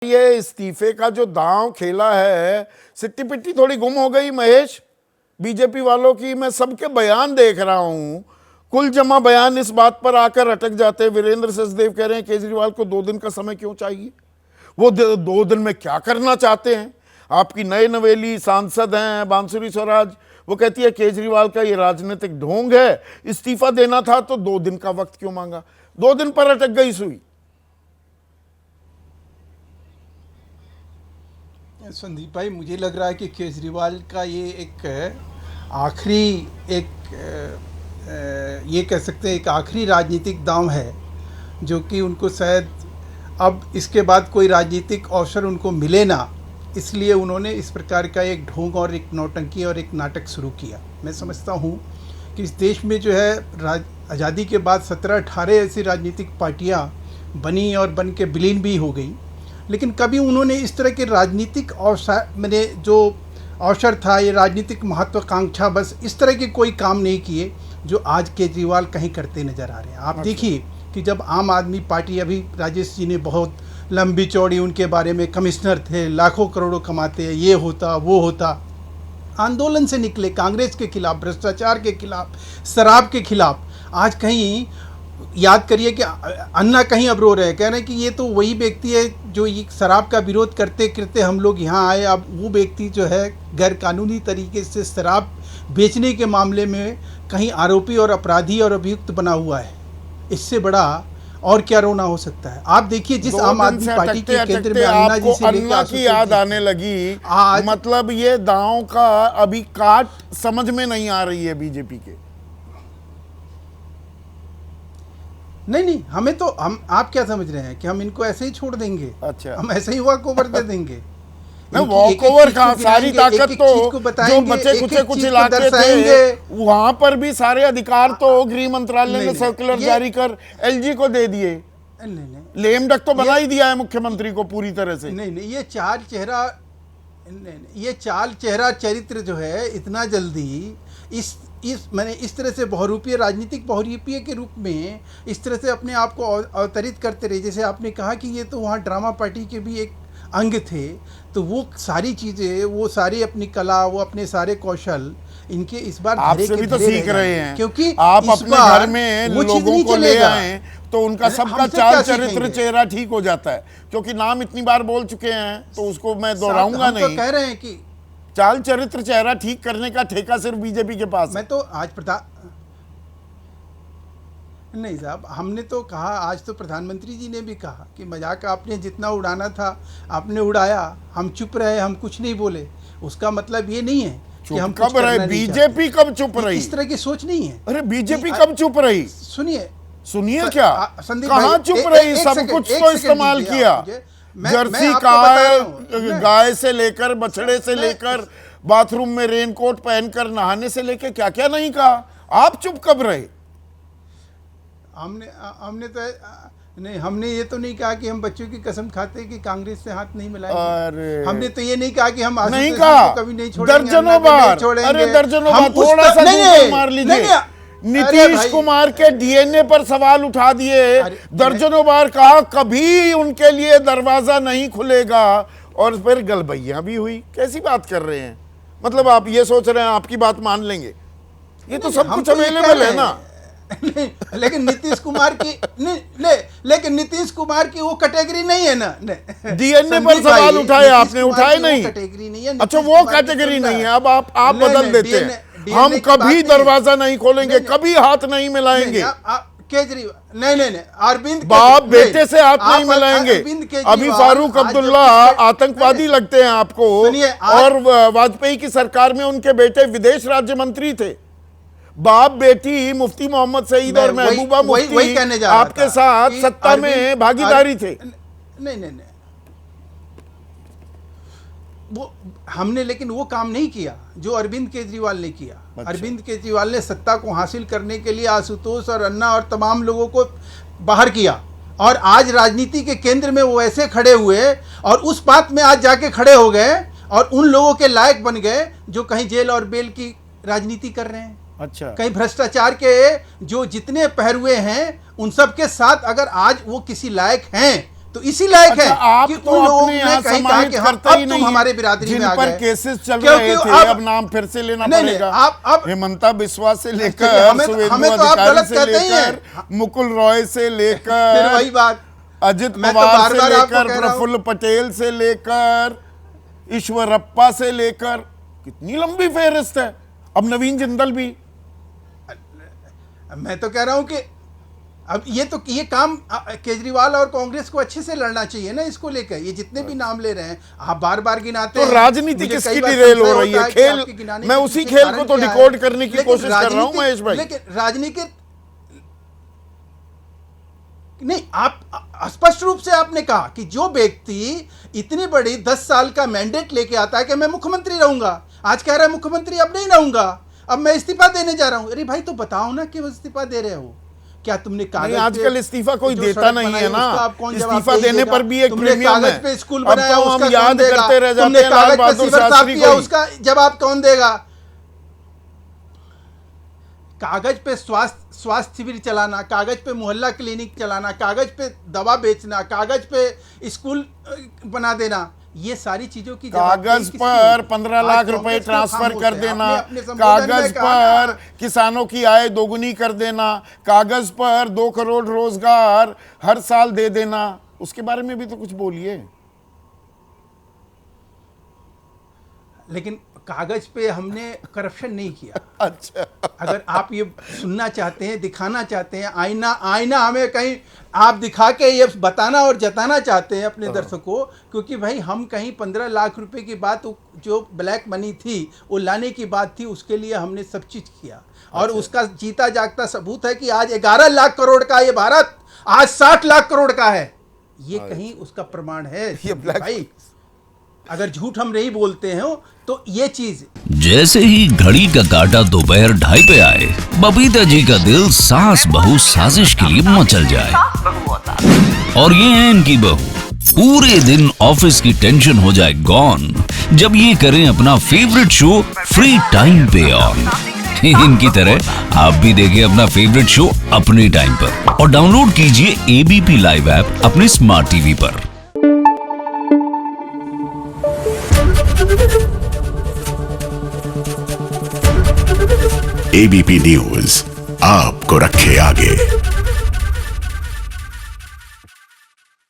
ये इस्तीफे का जो दांव खेला है, सिट्टी पिट्टी थोड़ी गुम हो गई महेश बीजेपी वालों की। मैं सबके बयान देख रहा हूं, कुल जमा बयान इस बात पर आकर अटक जाते हैं। वीरेंद्र सचदेव कह रहे हैं केजरीवाल को 2 दिन का समय क्यों चाहिए, वो 2 दिन में क्या करना चाहते हैं। आपकी नए नवेली सांसद हैं बांसुरी स्वराज, वो कहती है केजरीवाल का ये राजनीतिक ढोंग है, इस्तीफा देना था तो 2 दिन का वक्त क्यों मांगा। 2 दिन पर अटक गई सुई। संदीप भाई, मुझे लग रहा है कि केजरीवाल का ये एक आखिरी ये कह सकते हैं एक आखिरी राजनीतिक दांव है, जो कि उनको शायद अब इसके बाद कोई राजनीतिक अवसर उनको मिले ना, इसलिए उन्होंने इस प्रकार का एक ढोंग और एक नौटंकी और एक नाटक शुरू किया। मैं समझता हूँ कि इस देश में जो है आज़ादी के बाद 17-18 ऐसी राजनीतिक पार्टियाँ बनी और बन के विलीन भी हो गई, लेकिन कभी उन्होंने इस तरह के राजनीतिक अवसर मैंने जो अवसर था, ये राजनीतिक महत्वाकांक्षा, बस इस तरह के कोई काम नहीं किए जो आज केजरीवाल कहीं करते नज़र आ रहे हैं। आप देखिए कि जब आम आदमी पार्टी, अभी राजेश जी ने बहुत लंबी चौड़ी उनके बारे में, कमिश्नर थे, लाखों करोड़ों कमाते हैं, ये होता वो होता, आंदोलन से निकले कांग्रेस के खिलाफ, भ्रष्टाचार के खिलाफ, शराब के खिलाफ। आज कहीं याद करिए कि अन्ना कहीं अब रो रहे हैं, कह रहे हैं कि ये तो वही व्यक्ति है जो ये शराब का विरोध करते करते हम लोग यहाँ आए। अब वो व्यक्ति जो है गैर कानूनी तरीके से शराब बेचने के मामले में कहीं आरोपी और अपराधी और अभियुक्त बना हुआ है। इससे बड़ा और क्या रोना हो सकता है। आप देखिए जिस आम आदमी पार्टी के केंद्र में अन्ना जी से अन्ना की याद आने लगी। मतलब ये दांव का अभी काट समझ में नहीं आ रही है बीजेपी के। नहीं, हमें तो आप क्या समझ रहे हैं कि हम इनको ऐसे ही छोड़ देंगे? अच्छा, हम ऐसे ही वॉक ओवर दे देंगे? वॉक ओवर का सारी ताकत तो जो बचे कुछ इलाके थे वहां पर भी सारे अधिकार तो गृह मंत्रालय ने सर्कुलर जारी कर एलजी को दे दिए। नहीं, लेम डक तो बना ही दिया है मुख्यमंत्री को पूरी तरह से। नहीं, ये चाल चेहरा चरित्र जो है इतना जल्दी इस तरह से बहुरूपीय, राजनीतिक बहुरूपीय के रूप में इस तरह से अपने आप को अवतरित करते रहे। जैसे आपने कहा कि ये तो वहाँ ड्रामा पार्टी के भी एक अंग थे, तो वो सारी चीज़ें, वो सारी अपनी कला, वो अपने सारे कौशल इनके इस बार आपसे भी तो सीख रहे हैं, क्योंकि आप अपने घर में लोगों को ले आए तो उनका सबका चाल चरित्र चेहरा ठीक हो जाता है। क्योंकि नाम इतनी बार बोल चुके हैं तो उसको मैं दोहराऊंगा नहीं। तो कह रहे हैं कि चाल चरित्र चेहरा ठीक करने का ठेका सिर्फ बीजेपी के पास। मैं तो आज नहीं साहब, हमने तो कहा, आज तो प्रधानमंत्री जी ने भी कहा कि मजाक आपने जितना उड़ाना था आपने उड़ाया, हम चुप रहे, हम कुछ नहीं बोले। उसका मतलब ये नहीं है कि हम कब रहे। बीजेपी कब चुप रही? इस तरह की सोच नहीं है। अरे बीजेपी कब चुप रही? सुनिए क्या कहाँ चुप रही? सब कुछ तो इस्तेमाल किया। जर्सी गाय से लेकर, बछड़े से लेकर, बाथरूम में रेनकोट पहनकर नहाने से लेकर क्या क्या नहीं कहा। आप चुप कब रहे? हमने ये तो नहीं कहा कि हम बच्चों की कसम खाते कि कांग्रेस से हाथ नहीं मिलाएंगे। हमने तो ये नहीं कहा कि हम नहीं कहा, कभी नहीं छोड़ेंगे, दर्जनों बार। अरे दर्जनों बार, थोड़ा सा मार लीजिए। नीतीश कुमार के डीएनए पर सवाल उठा दिए, दर्जनों बार कहा कभी उनके लिए दरवाजा नहीं खुलेगा, और फिर गलबैया भी हुई। कैसी बात कर रहे हैं? मतलब आप ये सोच रहे हैं आपकी बात मान लेंगे? ये तो सब कुछ अवेलेबल है ना। लेकिन नीतीश कुमार की वो कैटेगरी नहीं है ना। डीएनए पर सवाल उठाए आपने, उठाए नहीं? कैटेगरी नहीं है। अच्छा, वो कैटेगरी नहीं है। अब आप बदल देते हैं। हम कभी दरवाजा नहीं खोलेंगे, कभी हाथ नहीं मिलाएंगे। केजरीवाल नहीं, अरविंद बाप बेटे से हाथ नहीं मिलाएंगे। अभी फारूक अब्दुल्ला आतंकवादी लगते हैं आपको, और वाजपेयी की सरकार में उनके बेटे विदेश राज्य मंत्री थे। बाप बेटी मुफ्ती मोहम्मद सईद और महबूबा मुफ्ती आपके साथ सत्ता में भागीदारी थे। नहीं, वो हमने लेकिन वो काम नहीं किया जो अरविंद केजरीवाल ने किया। अच्छा। अरविंद केजरीवाल ने सत्ता को हासिल करने के लिए आशुतोष और अन्ना और तमाम लोगों को बाहर किया, और आज राजनीति के केंद्र में वो ऐसे खड़े हुए और उस बात में आज जाके खड़े हो गए और उन लोगों के लायक बन गए जो कहीं जेल और बेल की राजनीति कर रहे हैं। अच्छा, कहीं भ्रष्टाचार के जो जितने पहरुए हैं उन सब के साथ अगर आज वो किसी लायक हैं तो इसी लायक है आप कि तो उन लोगों अपने ने यहाँ कहीं कहा समाहित कि करते ही अब नहीं तुम हमारे बिरादरी में आ जिन पर गए, केसेस चल क्योंकि रहे थे अब नाम फिर से लेना पड़ेगा। अब हेमंता बिस्वा से लेकर हमें तो आप अधिकारी गलत से कहते ही हैं। लेकर मुकुल रॉय से फिर लेकर वही बात, अजित मैं तो पवार से बार-बार आपको लेकर कह रहा हूं। प्रफुल्ल पटेल से लेकर ईश्वरप्पा से लेकर कितनी लंबी फेहरिस्त है। अब नवीन जिंदल भी। मैं तो कह रहा हूं कि अब ये काम केजरीवाल और कांग्रेस को अच्छे से लड़ना चाहिए ना इसको लेकर। ये जितने भी नाम ले रहे हैं आप बार बार गिनाते तो हैं, राजनीति मुझे किसकी कई बार डिरेल हो संशय रही होता है? कि खेल, आपके गिनाने मैं के उसी पीछे खेल कारण को तो क्या है? डिकोड करने की लेकिन कोशिश कर रहा हूं महेश भाई। लेकिन राजनीतिक नहीं, आप स्पष्ट रूप से आपने कहा कि जो व्यक्ति इतनी बड़ी 10 साल का मैंडेट लेके आता है कि मैं मुख्यमंत्री रहूंगा, आज कह रहा है मुख्यमंत्री अब नहीं रहूंगा, अब मैं इस्तीफा देने जा रहा हूं। अरे भाई तो बताओ ना कि वो इस्तीफा दे रहे हो, क्या तुमने कागज? आजकल इस्तीफा कोई देता नहीं है ना, इस्तीफा देने पर भी एक प्रीमियम है। कागज पे स्कूल बनाया अब तो उसका हम याद कौन देगा? करते रह जाते तुमने हैं लाल कागज पे बहादुर सीवर साफ शास्त्री किया को। उसका जवाब कौन देगा? कागज पे स्वास्थ्य शिविर चलाना, कागज पे मोहल्ला क्लिनिक चलाना, कागज पे दवा बेचना, कागज पे स्कूल बना देना, ये सारी चीजों की कागज पर 15 लाख रुपए ट्रांसफर कर देना, कागज पर किसानों की आय दोगुनी कर देना, कागज पर 2 करोड़ रोजगार हर साल दे देना, उसके बारे में भी तो कुछ बोलिए। लेकिन कागज पे हमने करप्शन नहीं किया। अच्छा, अगर आप ये सुनना चाहते हैं, दिखाना चाहते हैं, आईना हमें कहीं आप दिखा के ये बताना और जताना चाहते हैं अपने दर्शकों, क्योंकि भाई हम कहीं 15 लाख रुपए की बात, जो ब्लैक मनी थी वो लाने की बात थी, उसके लिए हमने सब चीज किया। और उसका जीता जागता सबूत है कि आज 11 लाख करोड़ का ये भारत आज 60 लाख करोड़ का है। ये कहीं उसका प्रमाण है ये भाई। अगर झूठ हम नहीं बोलते हैं तो ये चीज। जैसे ही घड़ी का काटा दोपहर 2:30 पे आए, बबीता जी का दिल सास बहू साजिश के लिए मचल जाए। और ये है इनकी बहू, पूरे दिन ऑफिस की टेंशन हो जाए गॉन जब ये करें अपना फेवरेट शो फ्री टाइम पे ऑन। इनकी तरह आप भी देखें अपना फेवरेट शो अपने टाइम पर और डाउनलोड कीजिए एबीपी लाइव ऐप अपने स्मार्ट टीवी पर। एबीपी न्यूज आपको रखे आगे।